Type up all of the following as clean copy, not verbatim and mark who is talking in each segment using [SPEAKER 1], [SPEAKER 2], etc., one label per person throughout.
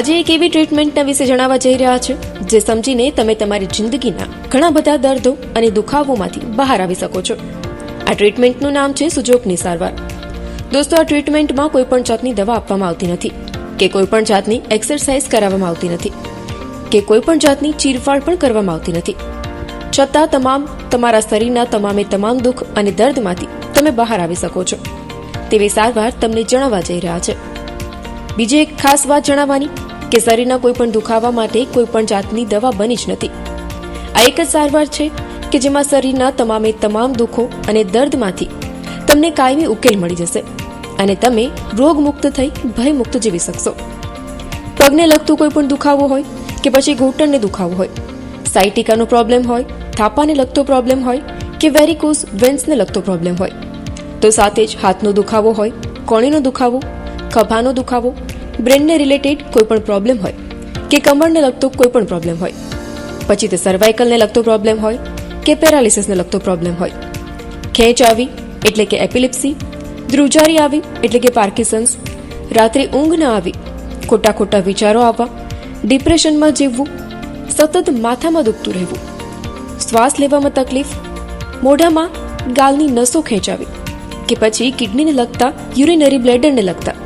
[SPEAKER 1] આજે એક એવી ટ્રીટમેન્ટના વિશે જણાવવા જઈ રહ્યા છે જે સમજીને તમે તમારી જિંદગીના ઘણા બધા દર્દો અને દુખાવોમાંથી બહાર આવી શકો છો. આ ટ્રીટમેન્ટનું નામ છે સુજોગની સારવાર. દોસ્તો, આ ટ્રીટમેન્ટમાં કોઈ પણ જાતની દવા આપવામાં આવતી નથી કે કોઈ પણ જાતની એક્સરસાઇઝ કરાવવામાં આવતી નથી કે કોઈ પણ જાતની ચીરફાડ પણ કરવામાં આવતી નથી. છતાં તમારા શરીરના તમામ દુઃખ અને દર્દમાંથી તમે બહાર આવી શકો છો તેવી સારવાર તમને જણાવવા જઈ રહ્યા છે. બીજી એક ખાસ વાત જણાવવાની કે શરીરના કોઈ પણ દુખાવા માટે કોઈ પણ જાતની દવા બની જ નથી. આ એક જ સારવાર છે કે જેમાં શરીરના તમામ દુઃખો અને દર્દમાંથી તમને કાયમી ઉકેલ મળી જશે અને તમે રોગમુક્ત થઈ ભયમુક્ત જીવી શકશો. પગને લગતું કોઈ પણ દુખાવો હોય કે પછી ઘૂંટણને દુખાવો હોય, સાયટિકાનો પ્રોબ્લેમ હોય, થાપાને લગતો પ્રોબ્લેમ હોય કે વેરિકોઝ વેન્સને લગતો પ્રોબ્લેમ હોય, તો સાથે જ હાથનો દુખાવો હોય, કોણીનો દુખાવો, ખભાનો દુખાવો, બ્રેનને રિલેટેડ કોઈ પણ પ્રોબ્લેમ હોય કે કમરને લગતો કોઈ પણ પ્રોબ્લેમ હોય, પછી તે સર્વાઇકલને લગતો પ્રોબ્લેમ હોય કે પેરાલિસિસને લગતો પ્રોબ્લેમ હોય, ખેંચ આવી એટલે કે એપિલિપ્સી, ધ્રુજારી આવી એટલે કે પાર્કિન્સન્સ, રાત્રે ઊંઘ ન આવી, ખોટા વિચારો આવવા, ડિપ્રેશનમાં જીવવું, સતત માથામાં દુખતું રહેવું, શ્વાસ લેવામાં તકલીફ, મોઢામાં ગાલની નસો ખેંચાવી કે પછી કિડનીને લગતા યુરિનરી બ્લેડરને લગતા,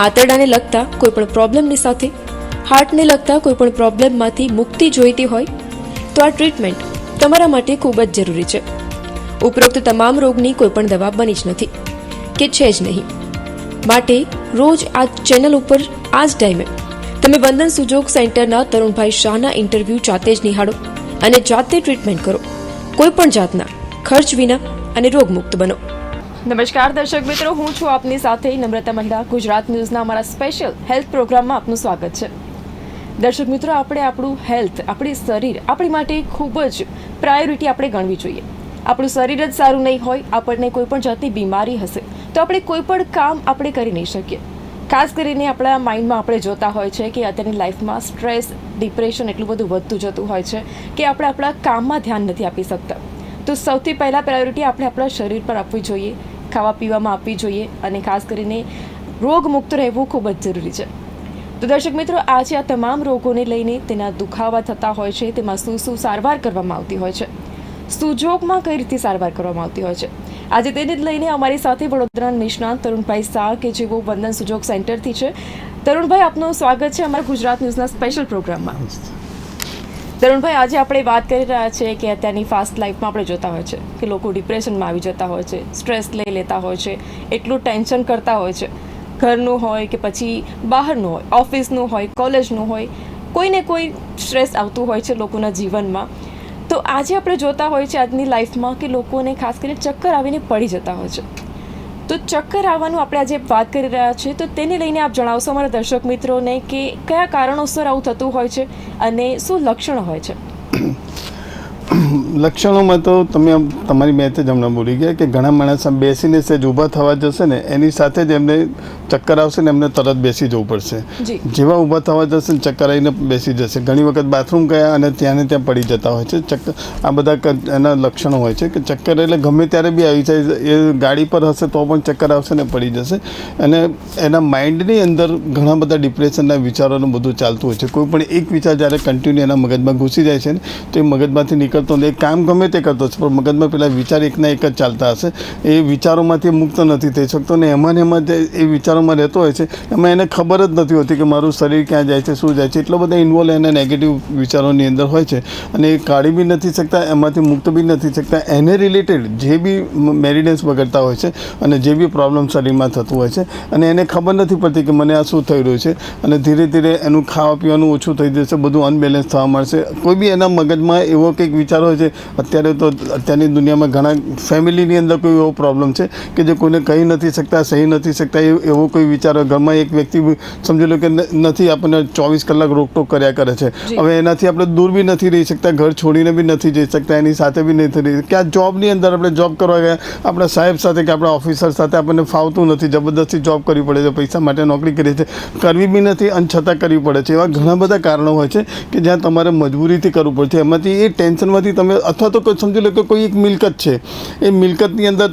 [SPEAKER 1] આંતરડાને લગતા કોઈ પણ પ્રોબ્લેમની સાથે હાર્ટને લગતા કોઈ પણ પ્રોબ્લેમમાંથી મુક્તિ જોઈતી હોય તો આ ટ્રીટમેન્ટ તમારા માટે ખૂબ જ જરૂરી છે. ઉપરોક્ત તમામ રોગની કોઈ પણ દવા બની જ નથી કે છે જ નહીં. માટે રોજ આ ચેનલ ઉપર આ જ ટાઈમે તમે વંદન સુજોગ સેન્ટરના તરુણભાઈ શાહના ઇન્ટરવ્યૂ જાતે જ નિહાળો અને જાતે ટ્રીટમેન્ટ કરો, કોઈ પણ જાતના ખર્ચ વિના અને રોગમુક્ત બનો. નમસ્કાર દર્શક મિત્રો, હું છું આપની સાથે નમ્રતા મહિડા. ગુજરાત ન્યૂઝના અમારા સ્પેશિયલ હેલ્થ પ્રોગ્રામમાં આપનું સ્વાગત છે. દર્શક મિત્રો, આપણે આપણું હેલ્થ, આપણી શરીર આપણી માટે ખૂબ જ પ્રાયોરિટી આપણે ગણવી જોઈએ. આપણું શરીર જ સારું નહીં હોય, આપણને કોઈ પણ જાતની બીમારી હશે તો આપણે કોઈ પણ કામ આપણે કરી નહીં શકીએ. ખાસ કરીને આપણા માઇન્ડમાં આપણે જોતા હોય છે કે અત્યારની લાઈફમાં સ્ટ્રેસ, ડિપ્રેશન એટલું બધું વધતું જતું હોય છે કે આપણે આપણા કામમાં ધ્યાન નથી આપી શકતા. તો સૌથી પહેલાં પ્રાયોરિટી આપણે આપણા શરીર પર આપવી જોઈએ, ખાવા પીવામાં આપવી જોઈએ અને ખાસ કરીને રોગમુક્ત રહેવું ખૂબ જ જરૂરી છે. તો દર્શક મિત્રો, આજે આ તમામ રોગોને લઈને તેના દુખાવા થતા હોય છે, તેમાં શું સારવાર કરવામાં આવતી હોય છે, સુજોગમાં કઈ રીતે સારવાર કરવામાં આવતી હોય છે, આજે તેને જ લઈને અમારી સાથે વડોદરા નિષ્ણાત તરુણભાઈ શાહ કે જેઓ વંદન સુજોગ સેન્ટરથી છે. તરુણભાઈ, આપનું સ્વાગત છે અમારા ગુજરાત ન્યૂઝના સ્પેશિયલ પ્રોગ્રામમાં. તરુણભાઈ, આજે આપણે વાત કરી રહ્યા છીએ કે અત્યારની ફાસ્ટ લાઈફમાં આપણે જોતા હોય છે કે લોકો ડિપ્રેશનમાં આવી જતા હોય છે, સ્ટ્રેસ લઈ લેતા હોય છે, એટલું ટેન્શન કરતા હોય છે, ઘરનું હોય કે પછી બહારનું હોય, ઓફિસનું હોય, કોલેજનું હોય, કોઈને કોઈ સ્ટ્રેસ આવતું હોય છે લોકોના જીવનમાં. તો આજે આપણે જોતા હોય છે આજની લાઈફમાં કે લોકોને ખાસ કરીને ચક્કર આવીને પડી જતા હોય છે. તો ચક્કર આવવાનું આપણે આજે વાત કરી રહ્યા છીએ, તો તેને લઈને આપ જણાવશો અમારા દર્શક મિત્રોને કે કયા કારણોસર આવું થતું હોય છે અને શું લક્ષણો હોય છે?
[SPEAKER 2] લક્ષણોમાં તો તમે તમારી મેં જ હમણાં બોલી ગયા કે ઘણા માણસ બેસીને સહેજ ઊભા થવા જશે ને એની સાથે જ એમને ચક્કર આવશે ને એમને તરત બેસી જવું પડશે. જેવા ઊભા થવા જશે ને ચક્કર આવીને બેસી જશે. ઘણી વખત બાથરૂમ ગયા અને ત્યાં પડી જતા હોય છે ચક્કર. આ બધા એના લક્ષણો હોય છે કે ચક્કર એટલે ગમે ત્યારે બી આવી જાય. એ ગાડી પર હશે તો પણ ચક્કર આવશે ને પડી જશે. અને એના માઇન્ડની અંદર ઘણા બધા ડિપ્રેશનના વિચારોનું બધું ચાલતું હોય છે. કોઈ પણ એક વિચાર જ્યારે કન્ટિન્યુ એના મગજમાં ઘૂસી જાય છે ને તો એ મગજમાંથી નીકળતો એ કામ ગમે તે કરતો છે પણ મગજમાં પેલા વિચાર એકના એક જ ચાલતા હશે. એ વિચારોમાંથી મુક્ત નથી થઈ શકતો ને એમાં એ વિચારોમાં રહેતો હોય છે. એમાં એને ખબર જ નથી હોતી કે મારું શરીર ક્યાં જાય છે, શું જાય છે. એટલો બધા ઇન્વોલ્વ એના નેગેટિવ વિચારોની અંદર હોય છે અને એ કાઢી બી નથી શકતા, એમાંથી મુક્ત બી નથી શકતા. એને રિલેટેડ જે બી મેરિડન્સ બગડતા હોય છે અને જે બી પ્રોબ્લેમ શરીરમાં થતું હોય છે અને એને ખબર નથી પડતી કે મને આ શું થઈ રહ્યું છે અને ધીરે ધીરે એનું ખાવા પીવાનું ઓછું થઈ જશે, બધું અનબેલેન્સ થવા મળશે. કોઈ બી એના મગજમાં એવો કંઈક વિચારો છે. અત્યારની દુનિયામાં ઘણા ફેમિલીની અંદર કોઈ એવો પ્રોબ્લેમ છે કે જે કોઈને કહી નથી શકતા, સહી નથી શકતા. એવો કોઈ વિચારો ઘરમાં એક વ્યક્તિ સમજી લો કે નથી, આપણને 24 કલાક રોકટોક કર્યા કરે છે. હવે એનાથી આપણે દૂર બી નથી રહી શકતા, ઘર છોડીને બી નથી જઈ શકતા, એની સાથે બી નથી રહી. કે આ જોબની અંદર આપણે જોબ કરવા ગયા આપણા સાહેબ સાથે કે આપણા ઓફિસર સાથે આપણને ફાવતું નથી, જબરદસ્તી જોબ કરવી પડે છે, પૈસા માટે નોકરી કરીએ છીએ, કરવી બી નથી અને છતાં કરવી પડે છે. એવા ઘણા બધા કારણો હોય છે કે જ્યાં તમારે મજબૂરીથી કરવું પડે છે. એમાંથી એ ટેન્શનમાંથી તમે અથવા તો સમજી લો કે કોઈ એક મિલકત છે, એ મિલકતની અંદર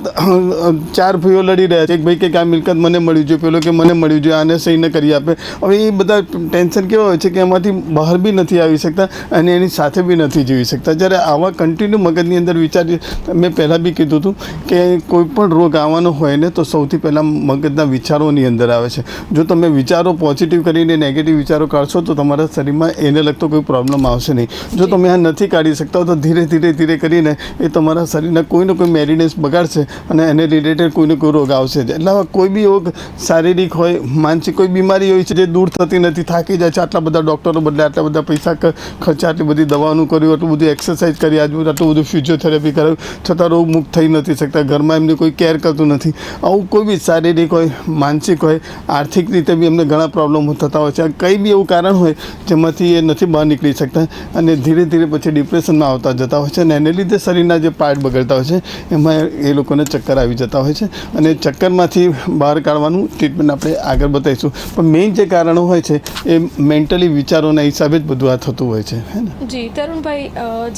[SPEAKER 2] 4 ભાઈઓ લડી રહ્યા છે. એક ભાઈ કે આ મિલકત મને મળ્યું છે, પેલો કે મને મળ્યું છે, આને સહી ન કરી આપે. હવે એ બધા ટેન્શન કેવા હોય છે કે એમાંથી બહાર બી નથી આવી શકતા અને એની સાથે બી નથી જીવી શકતા. જ્યારે આવા કન્ટિન્યુ મગજની અંદર વિચારી, મેં પહેલાં બી કીધું હતું કે કોઈ પણ રોગ આવવાનો હોય ને તો સૌથી પહેલાં મગજના વિચારોની અંદર આવે છે. જો તમે વિચારો પોઝિટિવ કરીને નેગેટિવ વિચારો કાઢશો તો તમારા શરીરમાં એને લગતો કોઈ પ્રોબ્લેમ આવશે નહીં. જો તમે આ નથી કાઢી શકતા તો ધીરે ધીરે કરીને એ તમારા શરીરના કોઈને કોઈ મેરિનેસ બગાડશે અને એને રિલેટેડ કોઈને કોઈ રોગ આવશે. એટલે હવે કોઈ બી રોગ શારીરિક હોય, માનસિક કોઈ બીમારી હોય છે જે દૂર થતી નથી, થાકી જાય છે, આટલા બધા ડૉક્ટરો બદલે આટલા બધા પૈસા ખર્ચા, આટલી બધી દવાનું કર્યું, આટલું બધું એક્સરસાઇઝ કરી, આટલું બધું ફિઝિયોથેરાપી કરાવ્યું, છતાં રોગ મુક્ત થઈ નથી શકતા. ઘરમાં એમને કોઈ કેર કરતું નથી. આવું કોઈ બી શારીરિક હોય, માનસિક હોય, આર્થિક રીતે બી એમને ઘણા પ્રોબ્લેમો થતા હોય છે. કંઈ બી એવું કારણ હોય જેમાંથી એ નથી બહાર નીકળી શકતા અને ધીરે ધીરે પછી ડિપ્રેશનમાં આવતા જતા હોય છે અને એને લીધે શરીરના જે પાર્ટ બગડતા હોય છે એમાં એ લોકોને ચક્કર આવી જતા હોય છે. અને ચક્કરમાંથી બહાર કાઢવાનું ટ્રીટમેન્ટ આપણે આગળ બતાવીશું. પણ મેઇન જે કારણો હોય છે એ મેન્ટલી વિચારોના હિસાબે જ બધું આ થતું હોય છે. હે ને?
[SPEAKER 1] જી તરુણભાઈ,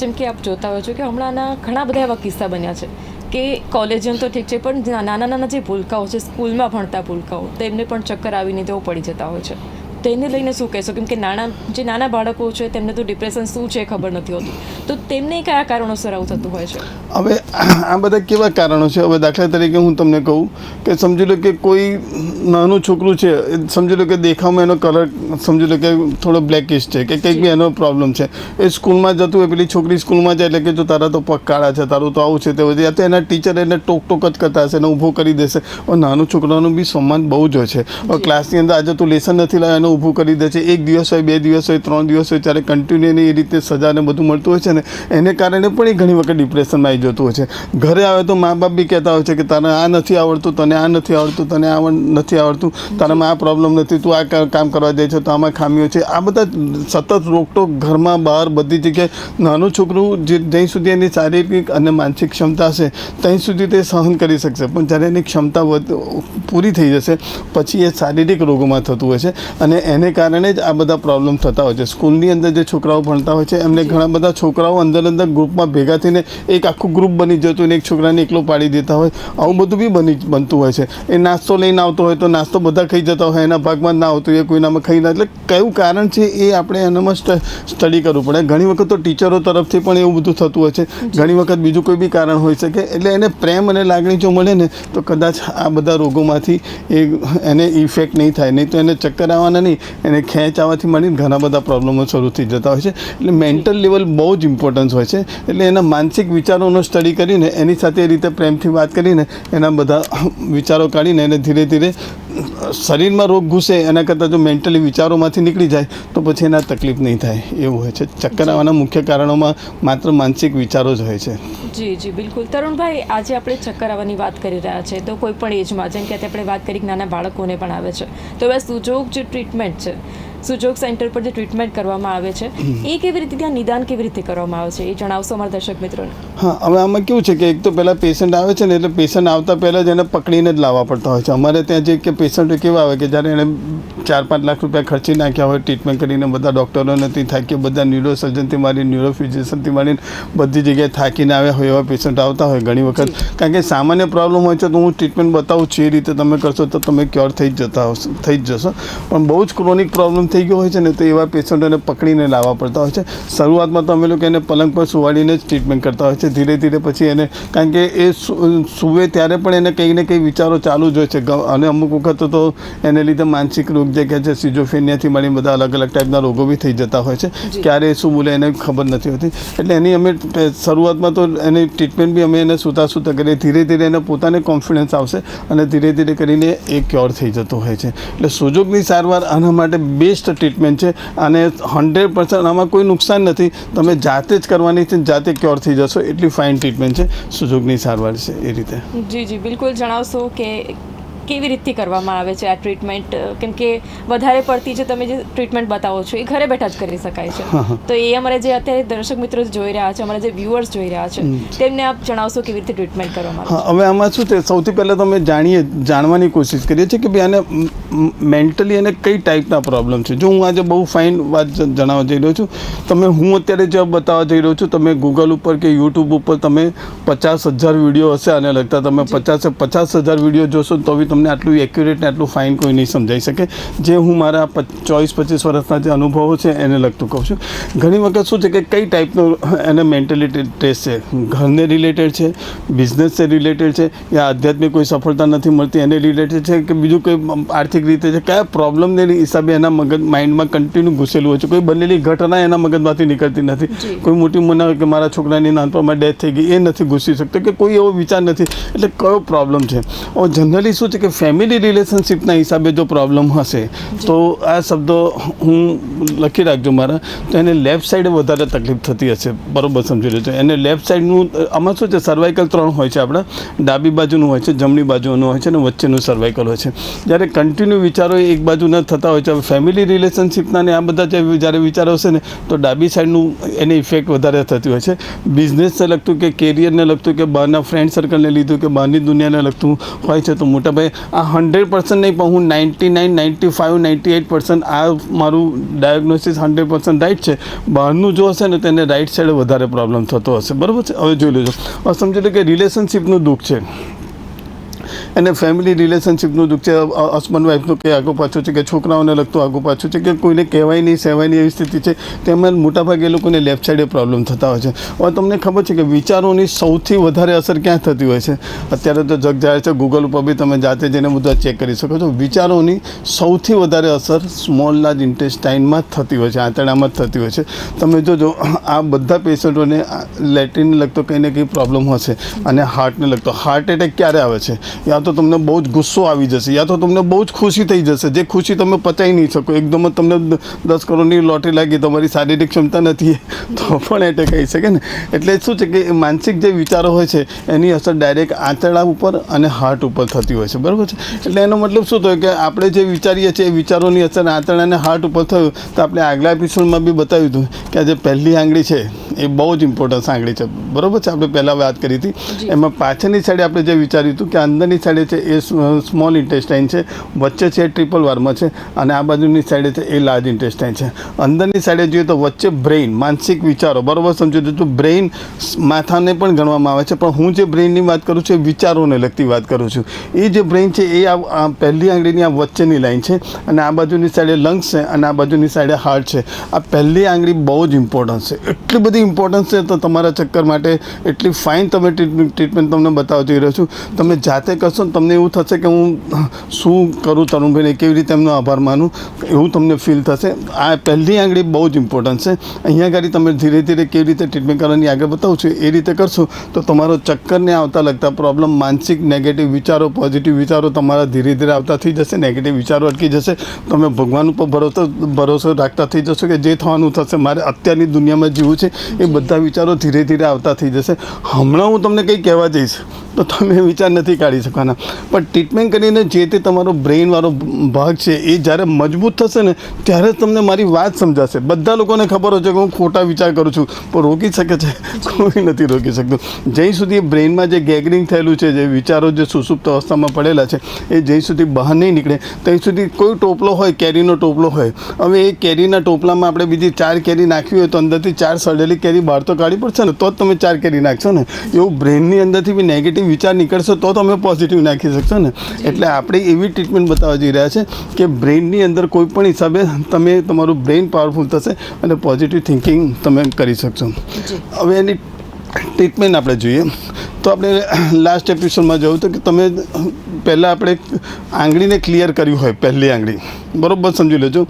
[SPEAKER 1] જેમ કે આપ જોતા હોય છો કે હમણાંના ઘણા બધા એવા કિસ્સા બન્યા છે કે કોલેજિયન તો ઠીક છે, પણ નાના નાના જે ભૂલકાઓ છે, સ્કૂલમાં ભણતા ભૂલકાઓ, તેમને પણ ચક્કર આવીને તેઓ પડી જતા હોય છે. તેને લઈને શું કહેશો? કેમ કે નાના બાળકો છે તેમને તો ડિપ્રેશન શું છે ખબર નથી હોતું, તો તેમને કયા કારણોસર આવું થતું હોય છે?
[SPEAKER 2] હવે આ બધા કેવા કારણો છે? હવે દાખલા તરીકે હું તમને કહું કે સમજી લો કે કોઈ નાનું છોકરું છે, સમજી લો કે દેખાવમાં એનો કલર સમજી લો કે થોડો બ્લેકિશ છે કે કંઈક બી એનો પ્રોબ્લેમ છે, એ સ્કૂલમાં જતું હોય, પેલી છોકરી સ્કૂલમાં જાય એટલે કે જો તારા તો પગ કાળા છે, તારું તો આવું છે, તે બધું તો એના ટીચર એને ટોક જ કરતા હશે, એને ઊભો કરી દેશે. હવે નાનું છોકરાનું બી સન્માન બહુ જ હોય છે. હવે ક્લાસની અંદર આજે તું લેસન નથી લાવ્યો, એને ઊભું કરી દે છે. 1 દિવસ હોય, 2 દિવસ હોય, 3 દિવસ હોય, ત્યારે કન્ટિન્યુ એ રીતે સજાને બધું મળતું હોય છે ને એને કારણે પણ એ ઘણી વખત ડિપ્રેશનમાં આવી જતું હોય છે. ઘરે આવે તો મા બાપ બી કહેતા હોય છે કે તને આ નથી આવડતું, તને આ નથી આવડતું, તને આ નથી આવડતું, તારામાં આ પ્રોબ્લેમ નથી, તું આ કામ કરવા જાય છે તો આમાં ખામીઓ છે. આ બધા સતત રોકટોક ઘરમાં બહાર બધી જગ્યાએ. નાનું છોકરું જ્યાં સુધી એની શારીરિક અને માનસિક ક્ષમતા હશે ત્યાં સુધી તે સહન કરી શકશે, પણ જ્યારે એની ક્ષમતા પૂરી થઈ જશે પછી એ શારીરિક રોગોમાં થતું હોય છે અને એને કારણે જ આ બધા પ્રોબ્લેમ થતા હોય છે. સ્કૂલની અંદર જે છોકરાઓ ભણતા હોય છે એમને ઘણા બધા છોકરાઓ અંદર ગ્રુપમાં ભેગા થઈને એક આખું ગ્રુપ બની જતું અને એક છોકરાને એકલો પાડી દેતા હોય. આવું બધું બી બનતું હોય છે. એ નાસ્તો લઈને આવતો હોય તો નાસ્તો બધા ખાઈ જતા હોય, એના ભાગમાં ના આવતું, એ કોઈનામાં ખાઈ ના. એટલે કયું કારણ છે એ આપણે એનામાં સ્ટડી કરવું પડે. ઘણી વખત તો ટીચરો તરફથી પણ એવું બધું થતું હોય છે, ઘણી વખત બીજું કોઈ બી કારણ હોઈ શકે. એટલે એને પ્રેમ અને લાગણી જો મળે ને તો કદાચ આ બધા રોગોમાંથી એને ઇફેક્ટ નહીં થાય. નહીં તો એને ચક્કર આવવાના નહીં, એને ખેંચ આવવાથી મળીને ઘણા બધા પ્રોબ્લેમો શરૂ થઈ જતા હોય છે. એટલે મેન્ટલ લેવલ બહુ જ ઇમ્પોર્ટન્સ હોય છે. એટલે એના માનસિક વિચારોનો સ્ટડી કરીને એની સાથે એ રીતે પ્રેમથી વાત કરીને એના બધા વિચારો કાઢીને એને ધીરે ધીરે શરીરમાં રોગ ઘૂસે એના કરતાં જો મેન્ટલી વિચારોમાંથી નીકળી જાય તો પછી એના તકલીફ નહીં થાય એવું હોય છે. ચક્કર આવવાના મુખ્ય કારણોમાં માત્ર માનસિક વિચારો જ હોય છે.
[SPEAKER 1] જી બિલકુલ. તરુણભાઈ, આજે આપણે ચક્કર આવવાની વાત કરી રહ્યા છે તો કોઈ પણ એજમાં, જેમ કે આપણે વાત કરી નાના બાળકોને પણ આવે છે, તો હવે સુજોગ જે ટ્રીટમેન્ટ છે, સુજોગ સેન્ટર પર જે ટ્રીટમેન્ટ કરવામાં આવે છે એ કેવી રીતે, ત્યાં નિદાન કેવી રીતે કરવામાં આવે છે એ જણાવશો અમારા દર્શક મિત્રોને?
[SPEAKER 2] હા, હવે આમાં કેવું છે કે એક તો પહેલાં પેશન્ટ આવે છે ને એટલે પેશન્ટ આવતા પહેલાં જ એને પકડીને જ લાવવા પડતા હોય છે. અમારે ત્યાં જે કે પેશન્ટો કેવા આવે કે જ્યારે એને 4-5 લાખ રૂપિયા ખર્ચી નાખ્યા હોય ટ્રીટમેન્ટ કરીને, બધા ડૉક્ટરોનેથી થાકી, બધા ન્યુરોસર્જનથી માંડીને ન્યુરોફિઝિશિયનથી માંડીને બધી જગ્યાએ થાકીને આવ્યા હોય એવા પેશન્ટ આવતા હોય ઘણી વખત. કારણ કે સામાન્ય પ્રોબ્લેમ હોય છે તો હું ટ્રીટમેન્ટ બતાવું છું, એ રીતે તમે કરશો તો તમે ક્યોર થઈ જ જશો. પણ બહુ જ ક્રોનિક પ્રોબ્લેમ થઈ ગયો હોય છે ને તો એવા પેશન્ટોને પકડીને લાવવા પડતા હોય છે. શરૂઆતમાં તો અમે લોકો એને પલંગ પર સુવાડીને જ ટ્રીટમેન્ટ કરતા હોય છે. ધીરે ધીરે પછી એને, કારણ કે એ સૂવે ત્યારે પણ એને કંઈ ને કંઈ વિચારો ચાલુ જ હોય છે અને અમુક વખત તો એને લીધે માનસિક રોગ જે કહે છે સિઝોફ્રેનિયાથી મળીને બધા અલગ અલગ ટાઈપના રોગો બી થઈ જતા હોય છે. ક્યારે શું બોલે એને ખબર નથી હોતી. એટલે એની અમે શરૂઆતમાં તો એની ટ્રીટમેન્ટ બી અમે એને સૂતા કરીએ. ધીરે ધીરે એને પોતાને કોન્ફિડન્સ આવશે અને ધીરે ધીરે કરીને એ ક્યોર થઈ જતો હોય છે. એટલે સુજોગની સારવાર આના માટે બેસ્ટ ટ્રીટમેન્ટ છે અને 100% આમાં કોઈ નુકસાન નથી. તમે જાતે જ કરવાની છે, જાતે ક્યોર થઈ જશો. એટલી ફાઇન ટ્રીટમેન્ટ છે સુજોગની સારવાર છે એ રીતે.
[SPEAKER 1] જી બિલકુલ. જણાવશો કે
[SPEAKER 3] કેવી રીતથી કરવામાં આવે છે આ ટ્રીટમેન્ટ? કેમ કે વધારે પડતી જે તમે જે ટ્રીટમેન્ટ બતાવો છો એ ઘરે બેઠા જ કરી શકાય છે, તો એ અમારે જે અત્યારે દર્શક મિત્રો જોઈ રહ્યા છે, અમારા જે વ્યુઅર્સ જોઈ રહ્યા છે, તેમને આપ જણાવશો કેવી રીતે ટ્રીટમેન્ટ કરવામાં આવે છે?
[SPEAKER 2] હવે આમાં શું છે, સૌથી પહેલાં તમે જાણવાની કોશિશ કરીએ છીએ કે ભાઈ આને મેન્ટલી અને કઈ ટાઈપના પ્રોબ્લેમ છે. જો હું આજે બહુ ફાઇન વાત જણાવવા જઈ રહ્યો છું, હું અત્યારે જે બતાવવા જઈ રહ્યો છું, તમે ગૂગલ ઉપર કે યુટ્યુબ ઉપર તમે 50,000 વિડીયો હશે આને લગતા, તમે 50,000 વિડીયો જોશો તો બી તમને આટલું એક્યુરેટ ને આટલું ફાઇન કોઈ નહીં સમજાઈ શકે. જે હું મારા 24-25 વર્ષના જે અનુભવો છે એને લગતું કહું છું. ઘણી વખત શું છે કે કઈ ટાઈપનો એને મેન્ટેલિટી સ્ટ્રેસ છે, ઘરને રિલેટેડ છે, બિઝનેસને રિલેટેડ છે, યા આધ્યાત્મિક કોઈ સફળતા નથી મળતી એને રિલેટેડ છે, કે બીજું કોઈ આર્થિક રીતે છે, કયા પ્રોબ્લેમને હિસાબે એના માઇન્ડમાં કન્ટિન્યુ ઘૂસેલું હોય છે. કોઈ બનેલી ઘટના એના મગજમાંથી નીકળતી નથી. કોઈ મોટી મના કે મારા છોકરાની નાનપણમાં ડેથ થઈ ગઈ એ નથી ઘૂસી શકતો, કે કોઈ એવો વિચાર નથી. એટલે કયો પ્રોબ્લેમ છે? જનરલી શું છે કે ફેમિલી રિલેશનશિપના હિસાબે જો પ્રોબ્લેમ હશે તો આ શબ્દો હું લખી રાખજો મારા, તો એને લેફ્ટ સાઈડે વધારે તકલીફ થતી હશે. બરાબર સમજી લેજો. એને લેફ્ટ સાઈડનું આમાં શું છે, સર્વાઇકલ 3 હોય છે આપણા, ડાબી બાજુનું હોય છે, જમણી બાજુનું હોય છે અને વચ્ચેનું સર્વાઇકલ હોય છે. જ્યારે કન્ટિન્યુ વિચારો એક બાજુ ન થતા હોય છે, ફેમિલી રિલેશનશિપના ને આ બધા જ્યારે વિચારો હશે ને તો ડાબી સાઈડનું એની ઇફેક્ટ વધારે થતી હોય છે. બિઝનેસને લગતું કે કેરિયરને લગતું કે બહારના ફ્રેન્ડ સર્કલને લીધું કે બહારની દુનિયાને લગતું હોય છે, તો મોટાભાઈ આ 100% નહીં પણ હું 99, 95, 98% આ મારું ડાયગ્નોસિસ 100% રાઈટ છે. બહારનું જો હશે ને તેને રાઈટ સાઈડે વધારે પ્રોબ્લેમ થતો હશે. બરાબર છે. હવે જોઈ લેજો. હવે સમજી લો કે રિલેશનશિપનું દુઃખ છે અને ફેમિલી રિલેશનશિપનું દુઃખ છે, હસબન્ડ વાઈફનું કે આગું પાછું છે, કે છોકરાઓને લગતું આગું પાછું છે, કે કોઈને કહેવાય નહીં સહેવાય નહીં એવી સ્થિતિ છે, તેમાં મોટાભાગે લોકોને લેફ્ટ સાઈડે પ્રોબ્લેમ થતા હોય છે. હવે તમને ખબર છે કે વિચારોની સૌથી વધારે અસર ક્યાં થતી હોય છે? અત્યારે તો જગ જાહેર છે, ગૂગલ ઉપર બી તમે જાતે જઈને બધું ચેક કરી શકો છો. વિચારોની સૌથી વધારે અસર સ્મોલ લાર્જ ઇન્ટેસ્ટાઇનમાં જ થતી હોય છે, આંતરડામાં જ થતી હોય છે. તમે જોજો આ બધા પેશન્ટોને લેટ્રિનને લગતો કંઈ ને કંઈ પ્રોબ્લેમ હશે અને હાર્ટને લગતો. હાર્ટ એટેક ક્યારે આવે છે? યા તો તમને બહુ જ ગુસ્સો આવી જશે, યા તો તમને બહુ જ ખુશી થઈ જશે, જે ખુશી તમે પચાવી નહીં શકો. એકદમ જ તમને 10 કરોડની લોટરી લાગી, તમારી શારીરિક ક્ષમતા નથી તો પણ એટેક આવી શકે ને. એટલે શું છે કે માનસિક જે વિચારો હોય છે એની અસર ડાયરેક્ટ આંતરડા ઉપર અને હાર્ટ ઉપર થતી હોય છે. બરાબર છે. એટલે એનો મતલબ શું થયો કે આપણે જે વિચારીએ છીએ એ વિચારોની અસર આંતરડા અને હાર્ટ ઉપર થયું. તો આપણે આગલા એપિસોડમાં બી બતાવ્યું હતું કે આ જે પહેલી આંગળી છે એ બહુ જ ઇમ્પોર્ટન્સ આંગળી છે. બરાબર છે. આપણે પહેલાં વાત કરી હતી. એમાં પાછળની સાઈડે આપણે જે વિચાર્યું હતું કે અંદરની સાઈડે છે એ સ્મોલ ઇન્ટેસ્ટાઇન છે, વચ્ચે છે એ ટ્રિપલ વાર્મા છે અને આ બાજુની સાઈડે છે એ લાર્જ ઇન્ટેસ્ટાઇન છે. અંદરની સાઈડે જોઈએ તો વચ્ચે બ્રેઇન, માનસિક વિચારો. બરાબર સમજો તો બ્રેઇન માથાને પણ ગણવામાં આવે છે, પણ હું જે બ્રેઇનની વાત કરું છું એ વિચારોને લગતી વાત કરું છું. એ જે બ્રેઇન છે એ આ પહેલી આંગળીની આ વચ્ચેની લાઈન છે અને આ બાજુની સાઈડે લંગ્સ છે અને આ બાજુની સાઈડે હાર્ટ છે. આ પહેલી આંગળી બહુ જ ઇમ્પોર્ટન્સ છે. એટલી બધી ઇમ્પોર્ટન્સ છે તો તમારા ચક્કર માટે એટલી ફાઇન તમે ટ્રીટમેન્ટ તમને બતાવવા જઈ રહ્યો છું. તમે જાતે કરશો ને તમને એવું થશે કે હું શું કરું તરુણભાઈને, કેવી રીતે એમનો આભાર માનું, એવું તમને ફીલ થશે. આ પહેલી આંગળી બહુ જ ઇમ્પોર્ટન્ટ છે. અહીંયા આગળ તમે ધીરે ધીરે કેવી રીતે ટ્રીટમેન્ટ કરવાની આગળ બતાવું છું એ રીતે કરશો તો તમારો ચક્કરને આવતા લગતા પ્રોબ્લેમ, માનસિક નેગેટિવ વિચારો, પોઝિટિવ વિચારો તમારા ધીરે ધીરે આવતા થઈ જશે. નેગેટિવ વિચારો અટકી જશે. તમે ભગવાન ઉપર ભરોસો રાખતા થઈ જશો કે જે થવાનું થશે, મારે અત્યારની દુનિયામાં જીવવું છે, એ બધા વિચારો ધીરે ધીરે આવતા થઈ જશે. હમણાં હું તમને કંઈ કહેવા જઈશ તો તમે વિચાર નથી કાઢી શકવાના, પણ ટ્રીટમેન્ટ કરીને જે તે તમારો બ્રેઇનવાળો ભાગ છે એ જ્યારે મજબૂત થશે ને ત્યારે જ તમને મારી વાત સમજાશે. બધા લોકોને ખબર હોય છે કે હું ખોટા વિચાર કરું છું, પણ રોકી શકે છે? કોઈ નથી રોકી શકતું. જ્યાં સુધી બ્રેઇનમાં જે ગેગરિંગ થયેલું છે, જે વિચારો જે સુસુપ્ત અવસ્થામાં પડેલા છે એ જ્યાં સુધી બહાર નહીં નીકળે ત્યાં સુધી કોઈ ટોપલો હોય, કેરીનો ટોપલો હોય, હવે એ કેરીના ટોપલામાં આપણે બીજી 4 કેરી નાખવી હોય તો અંદરથી 4 સડેલી કેરી બહાર તો કાઢવી પડશે ને, તો જ તમે 4 કેરી નાખશો ને. એવું બ્રેઇનની અંદરથી બી નેગેટિવ વિચાર નીકળશે તો તમે પોઝિટિવ નાખી શકશો ને. એટલે આપણે એવી ટ્રીટમેન્ટ બતાવવા જઈ રહ્યા છે કે બ્રેઇનની અંદર કોઈ પણ હિસાબે તમે તમારું બ્રેઇન પાવરફુલ થશે અને પોઝિટિવ થિંકિંગ તમે કરી શકશો. હવે એની ટ્રીટમેન્ટ આપણે જોઈએ તો આપણે લાસ્ટ એપિસોડમાં જોયું હતું કે તમે પહેલાં આપણે આંગળીને ક્લિયર કર્યું હોય, પહેલી આંગળી બરાબર સમજી લેજો.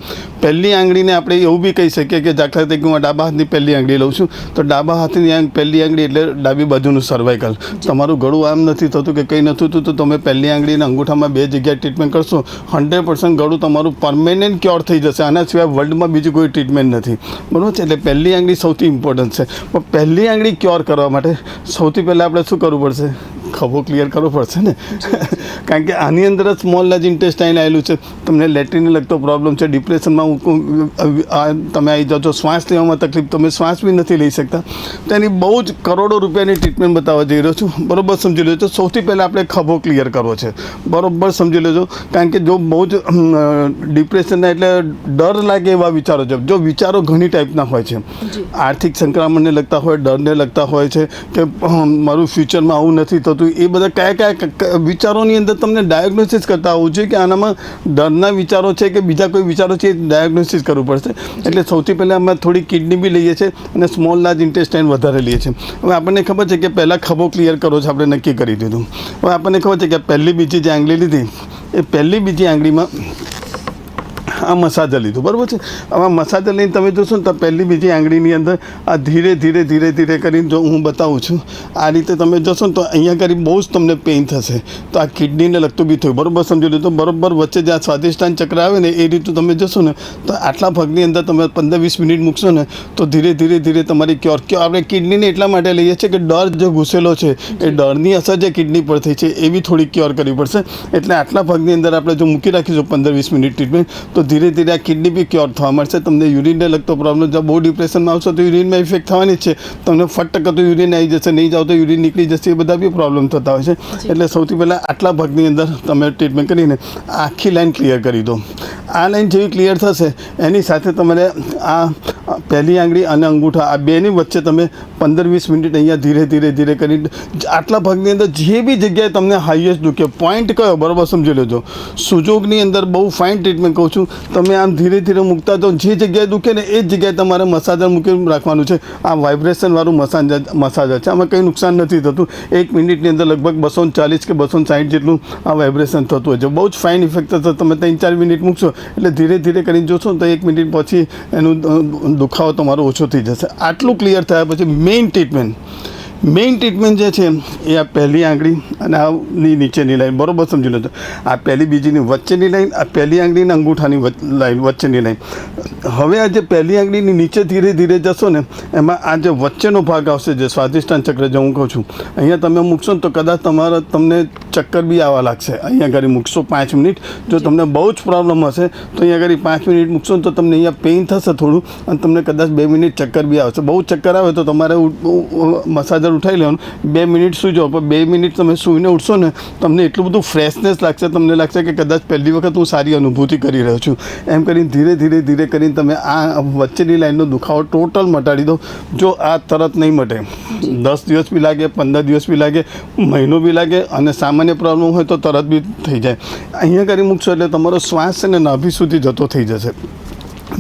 [SPEAKER 2] પહેલી આંગળીને આપણે એવું બી કહી શકીએ કે દાખલા તરીકે હું ડાબા હાથની પહેલી આંગળી લઉં છું તો ડાબા હાથની પહેલી આંગળી એટલે ડાબી બાજુનું સર્વાઇકલ. તમારું ગળું આમ નથી થતું કે કંઈ નથી થતું તો તમે પહેલી આંગળીને અંગૂઠામાં 2 જગ્યાએ ટ્રીટમેન્ટ કરશો, 100% ગળું તમારું પરમેનન્ટ ક્યોર થઈ જશે. આના સિવાય વર્લ્ડમાં બીજી કોઈ ટ્રીટમેન્ટ નથી. બરાબર છે. એટલે પહેલી આંગળી સૌથી ઇમ્પોર્ટન્ટ છે. પણ પહેલી આંગળી ક્યોર કરવા માટે સૌથી પહેલાં આપણે શું કરવું પડશે? ખભો ક્લિયર કરવો પડશે ને. કારણ કે આની અંદર જ સ્મોલ લાર્જ ઇન્ટેસ્ટાઇન આવેલું છે. તમને લેટ્રિનને લગતો પ્રોબ્લેમ છે, ડિપ્રેશનમાં તમે આવી જાઓ છો, શ્વાસ લેવામાં તકલીફ, તમે શ્વાસ બી નથી લઈ શકતા, તો એની બહુ જ કરોડો રૂપિયાની ટ્રીટમેન્ટ બતાવવા જઈ રહ્યો છું. બરાબર સમજી લેજો. સૌથી પહેલાં આપણે ખભો ક્લિયર કરવો છે. બરાબર સમજી લેજો. કારણ કે જો બહુ જ ડિપ્રેશનના એટલે ડર લાગે એવા વિચારો છે. જો વિચારો ઘણી ટાઈપના હોય છે, આર્થિક સંક્રમણને લગતા હોય, ડરને લગતા હોય છે, કે મારું ફ્યુચરમાં આવું નથી થતું, એ બધા કયા વિચારોની અંદર તમને ડાયગ્નોસિસ કરતા હોવું જોઈએ કે આનામાં ડરના વિચારો છે કે બીજા કોઈ વિચારો છે, એ ડાયગ્નોસિસ કરવું પડશે. એટલે સૌથી પહેલાં અમે થોડી કિડની બી લઈએ છીએ અને સ્મોલ લાર્જ ઇન્ટેસ્ટાઇન વધારે લઈએ છીએ. હવે આપણને ખબર છે કે પહેલાં ખભો ક્લિયર કરો છો, આપણે નક્કી કરી દીધું. હવે આપણને ખબર છે કે પહેલી બીજી જે આંગળી લીધી એ પહેલી બીજી આંગળીમાં આ મસાજર લીધું. બરાબર છે. હવે મસાજર લઈને તમે જોશો ને તો પહેલી બીજી આંગળીની અંદર આ ધીરે ધીરે ધીરે ધીરે કરીને જો હું બતાવું છું આ રીતે તમે જોશો ને તો અહીંયા કરી બહુ જ તમને પેઇન થશે. તો આ કિડનીને લગતું બી થયું. બરાબર સમજી લો. તો બરાબર વચ્ચે જ્યાં સ્વાદિષ્ટાન ચક્ર આવે ને એ રીતું તમે જશો ને તો આટલા ભાગની અંદર તમે 15-20 મિનિટ મૂકશો ને તો ધીરે ધીરે ધીરે તમારી ક્યોર આપણે કિડનીને એટલા માટે લઈએ છીએ કે ડર જે ઘૂસેલો છે એ ડરની અસર જે કિડની પર થઈ છે એ બી થોડી ક્યોર કરવી પડશે. એટલે આટલા ભાગની અંદર આપણે જો મૂકી રાખીશું 15-20 મિનિટ ટ્રીટમેન્ટ તો ધીરે ધીરે આ કિડની બી ક્યોર થવા મળશે. તમને યુરિનને લગતો પ્રોબ્લેમ, જો બહુ ડિપ્રેશનમાં આવશો તો યુરિનમાં ઇફેક્ટ થવાની જ છે. તમને ફટ તો યુરિન આવી જશે, નહીં જાઓ તો યુરિન નીકળી જશે, એ બધા બી પ્રોબ્લેમ થતા હોય છે. એટલે સૌથી પહેલાં આટલા ભાગની અંદર તમે ટ્રીટમેન્ટ કરીને આખી લાઈન ક્લિયર કરી દો. આ લાઈન જેવી ક્લિયર થશે એની સાથે તમારે આ પહેલી આંગળી અને અંગૂઠા આ બેની વચ્ચે તમે 15-20 મિનિટ અહીંયા ધીરે ધીરે ધીરે કરી આટલા ભાગની અંદર જે બી જગ્યાએ તમને હાઈએસ્ટ દુખે પોઈન્ટ કયો બરાબર સમજી લેજો. સુજોગની અંદર બહુ ફાઇન ટ્રીટમેન્ટ કહું છું. તમે આમ ધીરે ધીરે મૂકતા તો જે જગ્યાએ દુખે ને એ જ જગ્યાએ તમારે મસાજર મૂકી રાખવાનું છે. આ વાઇબ્રેશનવાળું મસાજર છે. આમાં કંઈ નુકસાન નથી થતું. 1 મિનિટની અંદર લગભગ 240 કે 260 જેટલું આ વાઇબ્રેશન થતું હોય છે. બહુ જ ફાઇન ઇફેક્ટ થશે. તમે 3-4 મિનિટ મૂકશો એટલે ધીરે ધીરે કરીને જોશો તો 1 મિનિટ પછી એનું દુખાવો તમારો ઓછો થઈ જશે. આટલું ક્લિયર થયા પછી મેઇન ટ્રીટમેન્ટ જે છે એ આ પહેલી આંગળી અને આની નીચેની લાઈન બરાબર સમજી લો. આ પહેલી બીજીની વચ્ચેની લાઈન, આ પહેલી આંગળીની અંગૂઠાની લાઈન વચ્ચેની લાઈન. હવે આ જે પહેલી આંગળીની નીચે ધીરે ધીરે જશો ને એમાં આ જે વચ્ચેનો ભાગ આવશે જે સ્વાદિષ્ટાન ચક્ર જે હું કહું છું અહીંયા તમે મૂકશો ને તો કદાચ તમને ચક્કર બી આવવા લાગશે. અહીંયા આગળ મૂકશો 5 મિનિટ. જો તમને બહુ જ પ્રોબ્લેમ હશે તો અહીંયા આગળ 5 મિનિટ મૂકશો ને તો તમને અહીંયા પેઇન થશે થોડું અને તમને કદાચ 2 મિનિટ ચક્કર બી આવશે. બહુ ચક્કર આવે તો તમારે મસાજર ઉઠાવી લેવાનું. 2 મિનિટ સૂઈ જાઓ પણ 2 મિનિટ તમે સૂઈને ઉઠશો ને તમને એટલું બધું ફ્રેશનેસ લાગશે. તમને લાગશે કે કદાચ પહેલી વખત હું સારી અનુભૂતિ કરી રહ્યો છું. એમ કરીને ધીરે ધીરે ધીરે કરીને તમે આ વચ્ચેની લાઈનનો દુખાવો ટોટલ મટાડી દો. જો આ તરત નહીં મટે, 10 દિવસ બી લાગે, 15 દિવસ બી લાગે, મહિનો બી લાગે અને સામાન્ય પ્રોબ્લેમ હોય તો તરત બી થઈ જાય. અહીંયા કરી મૂકશો એટલે તમારો શ્વાસ છે ને નાભી સુધી જતો થઈ જશે.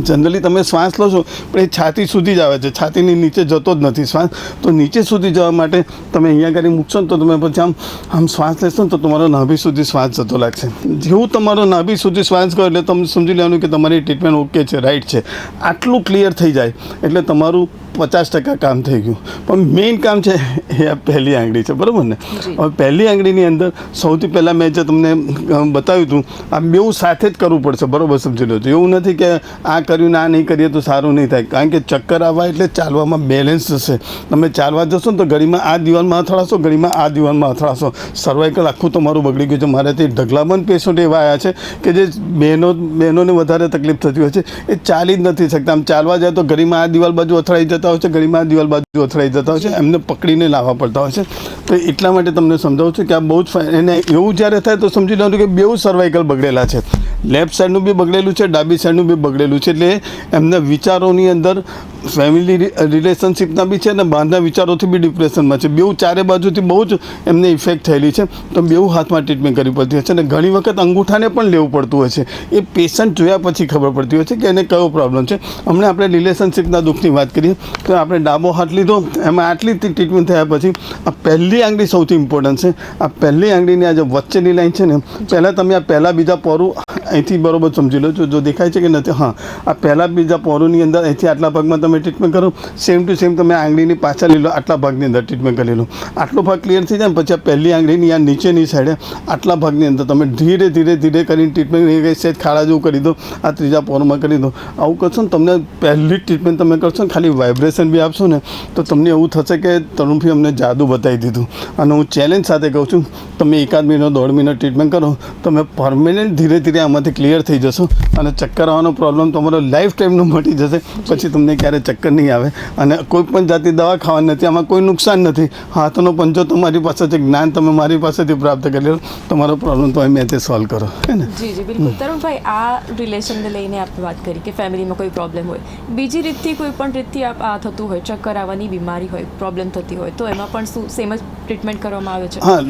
[SPEAKER 2] જનરલી તમે શ્વાસ લો છો પણ એ છાતી સુધી જ આવે છે, છાતીની નીચે જતો જ નથી શ્વાસ. તો નીચે સુધી જવા માટે તમે અહીંયા કરી મૂકશો ને તો તમે પછી આમ શ્વાસ લેશો ને તો તમારો નાભી સુધી શ્વાસ જતો લાગશે. જેવું તમારો નાભી સુધી શ્વાસ કરો એટલે તમે સમજી લેવાનું કે તમારી ટ્રીટમેન્ટ ઓકે છે, રાઈટ છે. આટલું ક્લિયર થઈ જાય એટલે તમારું 50% કામ થઈ ગયું. પણ મેઇન કામ છે એ આ પહેલી આંગળી છે. બરાબર ને? હવે પહેલી આંગળીની અંદર સૌથી પહેલાં મેં જે તમને બતાવ્યું હતું આ બેઉ સાથે જ કરવું પડશે. બરાબર સમજી લો. એવું નથી કે આ કર્યું ને આ નહીં કરીએ તો સારું નહીં થાય. કારણ કે ચક્કર આવવા એટલે ચાલવામાં બેલેન્સ જશે. તમે ચાલવા જશો ને તો ઘડીમાં આ દિવાલમાં અથડાશો, ઘડીમાં આ દિવાલમાં અથડાશો. સર્વાઇકલ આખું તમારું બગડી ગયું છે. મારે તે ઢગલાબંધ પેશન્ટ એવા આવ્યા છે કે જે બહેનોને વધારે તકલીફ થતી હોય છે. એ ચાલી જ નથી શકતા. આમ ચાલવા જાય તો ઘડીમાં આ દિવાલ બાજુ અથડાઈ જતા હોય છે, ઘડીમાં આ દિવાલ બાજુ અથડાઈ જતા હોય છે. એમને પકડીને લાવવા પડતા હોય છે. તો એટલા માટે તમને સમજાવું છું કે આ બહુ જ એને એવું જ્યારે થાય તો સમજી લેવાનું કે બેઉ સર્વાઇકલ બગડેલા છે. લેફ્ટ સાઈડનું બી બગડેલું છે, ડાબી સાઈડનું બી બગડેલું છે. એટલે એમના વિચારોની અંદર ફેમિલી રિલેશનશિપના બી છે અને બહારના વિચારોથી બી ડિપ્રેશનમાં છે. બેઉ ચારે બાજુથી બહુ જ એમને ઇફેક્ટ થયેલી છે. તો બેઉ હાથમાં ટ્રીટમેન્ટ કરવી પડતી હોય છે અને ઘણી વખત અંગૂઠાને પણ લેવું પડતું હોય છે. એ પેશન્ટ જોયા પછી ખબર પડતી હોય છે કે એને કયો પ્રોબ્લેમ છે. હમણાં આપણે રિલેશનશિપના દુઃખની વાત કરીએ તો આપણે ડાબો હાથ લીધો, એમાં આટલી ટ્રીટમેન્ટ થયા પછી આ પહેલી આંગળી સૌથી ઇમ્પોર્ટન્ટ છે. આ પહેલી આંગળીની આ જે વચ્ચેની લાઈન છે ને પહેલાં તમે આ પહેલાં બીજા પોરું અહીંથી બરાબર સમજી લો. જો દેખાય છે કે નથી? હા, આ પહેલાં બીજા પોરોની અંદર અહીંથી આટલા ભાગમાં તમે ટ્રીટમેન્ટ કરો, સેમ ટુ સેમ તમે આંગળીની પાછળ લઈ લો, આટલા ભાગની અંદર ટ્રીટમેન્ટ કરી લો, આટલો ભાગ ક્લિયર થઈ જાય ને પછી આ પહેલી આંગળીની આ નીચેની સાઈડે આટલા ભાગની અંદર તમે ધીરે ધીરે ધીરે કરીને ટ્રીટમેન્ટ સેજ ખાડા જેવું કરી દો, આ ત્રીજા પોરમાં કરી દો. આવું કરશો ને તમને પહેલી ટ્રીટમેન્ટ તમે કરશો ને ખાલી વાઇબ્રેશન બી આપશો ને તો તમને એવું થશે કે તરુણભાઈ અમને જાદુ બતાવી દીધું. અને હું ચેલેન્જ સાથે કહું છું, તમે 1 મહિનો 1.5 મહિનો ટ્રીટમેન્ટ કરો, તમે પરમેનન્ટ ધીરે ધીરે આમાંથી ક્લિયર થઈ જશો અને ચક્કર આવવાનો પ્રોબ્લેમ તમારો લાઈફ ટાઈમનો મટી જશે. પછી તમને ક્યારે ચક્કર નહીં આવે અને કોઈ પણ જાતની દવા ખાવાની નથી, આમાં કોઈ નુકસાન નથી. હાથનો પંજો તમારી પાસે છે, જ્ઞાન તમે મારી પાસેથી પ્રાપ્ત કરી લો, તમારો પ્રોબ્લેમ તો મેં તે સોલ્વ કરો, હે ને?
[SPEAKER 3] જી જી બિલકુલ. તરુણભાઈ, આ રિલેશનને લઈને આપણે વાત કરી કે ફેમિલીમાં કોઈ પ્રોબ્લેમ હોય, બીજી રીતથી કોઈ પણ રીતથી આ થતું હોય, ચક્કર આવવાની બીમારી હોય, પ્રોબ્લેમ થતી હોય, તો એમાં પણ શું સેમ જ ટ્રીટમેન્ટ કરવામાં આવે છે?
[SPEAKER 2] હા,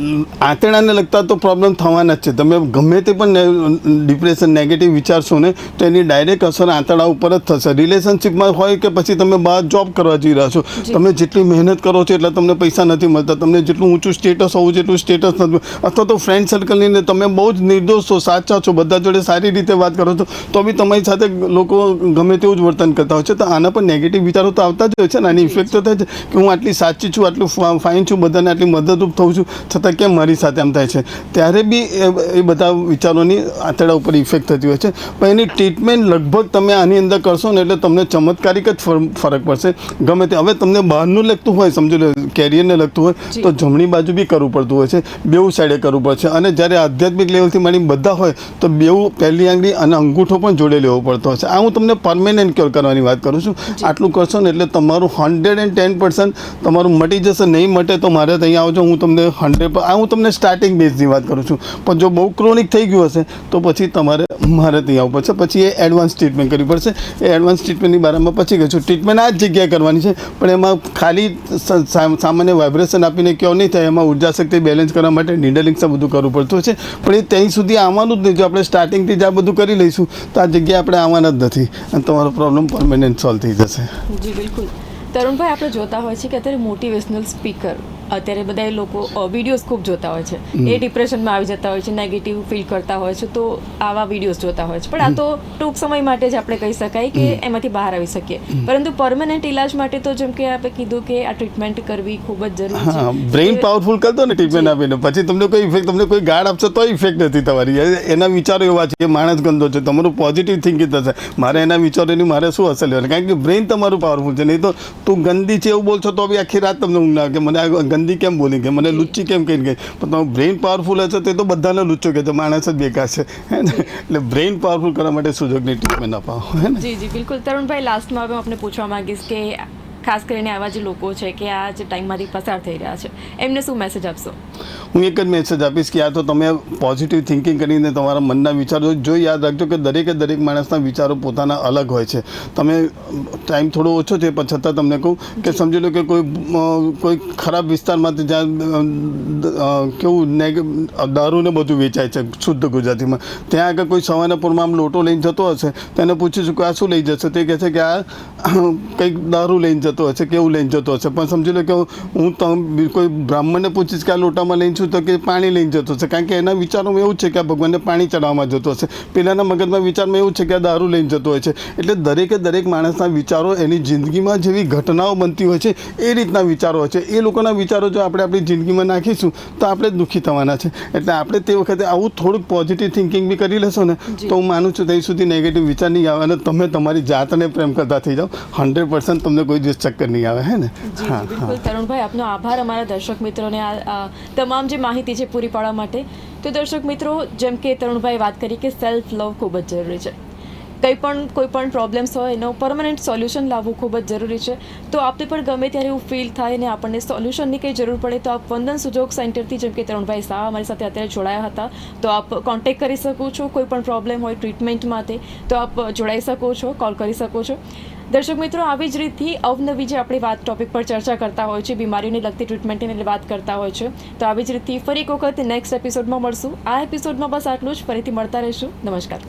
[SPEAKER 2] આંતરડાને લગતા તો પ્રોબ્લેમ થવાના જ છે. તમે ગમે તે પણ ડિપ્રેશન નેગેટિવ વિચારશો ને તો એની ડાયરેક્ટ અસર આંતરડા ઉપર જ થશે. રિલેશનશિપમાં હોય કે પછી તમે બહાર જોબ કરવા જઈ રહ્યા છો, તમે જેટલી મહેનત કરો છો એટલે તમને પૈસા નથી મળતા, તમને જેટલું ઊંચું સ્ટેટસ હોવું જેટલું સ્ટેટસ નથી, અથવા તો ફ્રેન્ડ સર્કલની તમે બહુ જ નિર્દોષ છો, સાચા છો, બધા જોડે સારી રીતે વાત કરો છો, તો બી તમારી સાથે લોકો ગમે તેવું જ વર્તન કરતા હોય છે. તો આના પર નેગેટિવ વિચારો તો આવતા જ હોય છે ને, આની ઇફેક્ટ તો થાય છે કે હું આટલી સાચી છું, આટલું ફાઇન છું, બધાને આટલી મદદરૂપ થઉં છું, છતાં કેમ મારી સાથે આમ થાય છે, ત્યારે બી એ બધા વિચારોની આંતરડા ઉપર ઇફેક્ટ થતી હોય છે. પણ એની ટ્રીટમેન્ટ લગભગ તમે આની અંદર કરશો ને એટલે તમને ચમત્કારિક જ ફરક પડશે. ગમે તે હવે તમને બહારનું લગતું હોય, સમજો લો કેરિયરને લગતું હોય તો જમણી બાજુ બી કરવું પડતું હોય છે, બેઉ સાઈડે કરવું પડશે. અને જ્યારે આધ્યાત્મિક લેવલથી માંડી બધા હોય તો બેઉ પહેલી આંગળી અને અંગૂઠો પણ જોડે લેવો પડતો હોય છે. આ હું તમને પરમેનન્ટ ક્યોર કરવાની વાત કરું છું. આટલું કરશો ને એટલે તમારું 110% તમારું મટી જશે. નહીં મટે તો મારે ત્યાં આવજો, હું તમને 100%, આ હું તમને સ્ટાર્ટિંગ બેઝની વાત કરું છું. પણ જો બહુ ક્રોનિક થઈ ગયું હશે તો પછી તમારે મારે ત્યાં આવવું પડશે, પછી એ એડવાન્સ ટ્રીટમેન્ટ કરવી પડશે. એ એડવાન્સ ટ્રીટમેન્ટની બારામાં પછી કહું છું. ટ્રીટમેન્ટ આ જ જગ્યાએ કરવાની છે, પણ એમાં ખાલી સામાન્ય વાઇબ્રેશન આપીને ક્યો નહીં થાય, એમાં ઉર્જા શક્તિ બેલેન્સ કરવા માટે નીડલિંગ બધું કરવું પડતું હોય છે. પણ એ ત્યાં સુધી આવવાનું જ નહીં. જો આપણે સ્ટાર્ટિંગથી જ આ બધું કરી લઈશું તો આ જગ્યાએ આપણે આવવાના જ નથી અને તમારો પ્રોબ્લેમ પરમેનન્ટ સોલ્વ થઈ જશે.
[SPEAKER 3] જી બિલકુલ. તરુણભાઈ, આપણે જોતા હોય છે કે અત્યારે મોટિવેશનલ સ્પીકર, અત્યારે બધા લોકો વિડીયોઝ ખૂબ જોતા હોય છે, એ ડિપ્રેશનમાં આવી જતા હોય છે, નેગેટિવ ફીલ કરતા હોય છે, તો આવા વિડીયોઝ જોતા હોય છે. પણ આ તો ટૂંક સમય માટે જ આપણે કહી શકાય કે એમાંથી બહાર આવી શકીએ, પરંતુ પરમનન્ટ ઇલાજ માટે તો જેમ કે આપણે કીધું કે આ ટ્રીટમેન્ટ કરવી ખૂબ જ જરૂરી છે.
[SPEAKER 2] બ્રેઇન પાવરફુલ કરી દો ને ટ્રીટમેન્ટ આપીને, પછી તમને કોઈ ઇફેક્ટ, તમને કોઈ ગાર્ડ આપશે તો ઇફેક્ટ નથી તમારી. એના વિચારો એવા છે કે માણસ ગંદો છે, તમારું પોઝિટિવ થિંકિંગ થશે, મારે એના વિચારોની મારે શું અસર લેવાની, કારણ કે બ્રેઇન તમારું પાવરફુલ છે. નહીં તો તું ગંદી છે એવું બોલશો તો બી આખી રાત તમને ઊંઘ ના આવે કે મને ગંદી કેમ બોલી ગઈ, મને લુચ્ચી કેમ કહી ગઈ. પણ તમારું બ્રેઇન પાવરફુલ હશે તે તો બધાને લુચ્ચો કહે છે, માણસ જ બેકાર છે, હે ને? એટલે બ્રેઇન પાવરફુલ કરવા માટે સુજોગની ટ્રીટમેન્ટ અપાવો, હે ને?
[SPEAKER 3] જી જી બિલકુલ. તરુણભાઈ, લાસ્ટમાં હું આપને પૂછવા માંગીશ કે ખાસ કરીને આવા જે લોકો છે કે આ જે ટાઈમમાંથી પસાર થઈ રહ્યા છે, એમને શું મેસેજ આપશો?
[SPEAKER 2] હું એક જ મેસેજ આપીશ કે આ તો તમે પોઝિટિવ થિંકિંગ કરીને તમારા મનના વિચારો જો યાદ રાખજો કે દરેક માણસના વિચારો પોતાના અલગ હોય છે. તમે ટાઈમ થોડો ઓછો છે પણ છતાં તમને કહું કે સમજી લો કે કોઈ ખરાબ વિસ્તારમાંથી જ્યાં કેવું દારૂને બધું વેચાય છે શુદ્ધ ગુજરાતીમાં, ત્યાં આગળ કોઈ સવારના પૂરમાં આમ લોટો લઈને જતો હશે, તેને પૂછીશું કે આ શું લઈ જશે, તે કહે છે કે આ કંઈક દારૂ લઈને જતો હશે, કેવું લઈને જતો હશે. પણ સમજી લો કે હું કોઈ બ્રાહ્મણને પૂછીશ કે આ લોટામાં લઈને છું તો કે પાણી લઈને જતો હશે, કારણ કે એના વિચારોમાં એવું છે કે આ ભગવાનને પાણી ચડાવવામાં જતો હશે. પેલાના મગજમાં વિચારમાં એવું છે કે આ દારૂ લઈને જતો હોય છે. એટલે દરેક માણસના વિચારો એની જિંદગીમાં જેવી ઘટનાઓ બનતી હોય છે એ રીતના વિચારો હોય છે. એ લોકોના વિચારો જો આપણે આપણી જિંદગીમાં નાખીશું તો આપણે જ દુઃખી થવાના છે. એટલે આપણે તે વખતે આવું થોડુંક પોઝિટિવ થિંકિંગ બી કરી લેશો ને તો હું માનું છું ત્યાં સુધી નેગેટિવ વિચાર નહીં આવે અને તમે તમારી જાતને પ્રેમ કરતા થઈ જાઓ. 100% તમને કોઈ દિવસ ચક્કર નહીં આવે, હે ને?
[SPEAKER 3] હા બિલકુલ. તરુણભાઈ, આપનો આભાર અમારા દર્શક મિત્રોને આ તમામ જે માહિતી છે પૂરી પાડવા માટે. તો દર્શક મિત્રો, જેમ કે તરુણભાઈ વાત કરી કે સેલ્ફ લવ ખૂબ જ જરૂરી છે. કોઈ પણ પ્રોબ્લેમ્સ હોય એનો પરમનન્ટ સોલ્યુશન લાવવું ખૂબ જ જરૂરી છે. તો આપને પણ ગમે ત્યારે એવું ફીલ થાય ને આપણને સોલ્યુશનની કંઈ જરૂર પડે તો આપ વંદન સુજોગ સેન્ટરથી, જેમ કે તરુણભાઈ શાહ અમારી સાથે અત્યારે જોડાયા હતા, તો આપ કોન્ટેક્ટ કરી શકો છો. કોઈ પણ પ્રોબ્લેમ હોય ટ્રીટમેન્ટ માટે તો આપ જોડાઈ શકો છો, કોલ કરી શકો છો. દર્શક મિત્રો, આવી જ રીતથી અવનવી જે આપણે ટોપિક પર ચર્ચા કરતા હોય છે, બીમારીઓને લગતી ટ્રીટમેન્ટની વાત કરતા હોય છે, તો આવી જ રીતથી ફરી એક વખત નેક્સ્ટ એપિસોડમાં મળશું. આ એપિસોડમાં બસ આટલું જ. ફરીથી મળતા રહીશું. નમસ્કાર.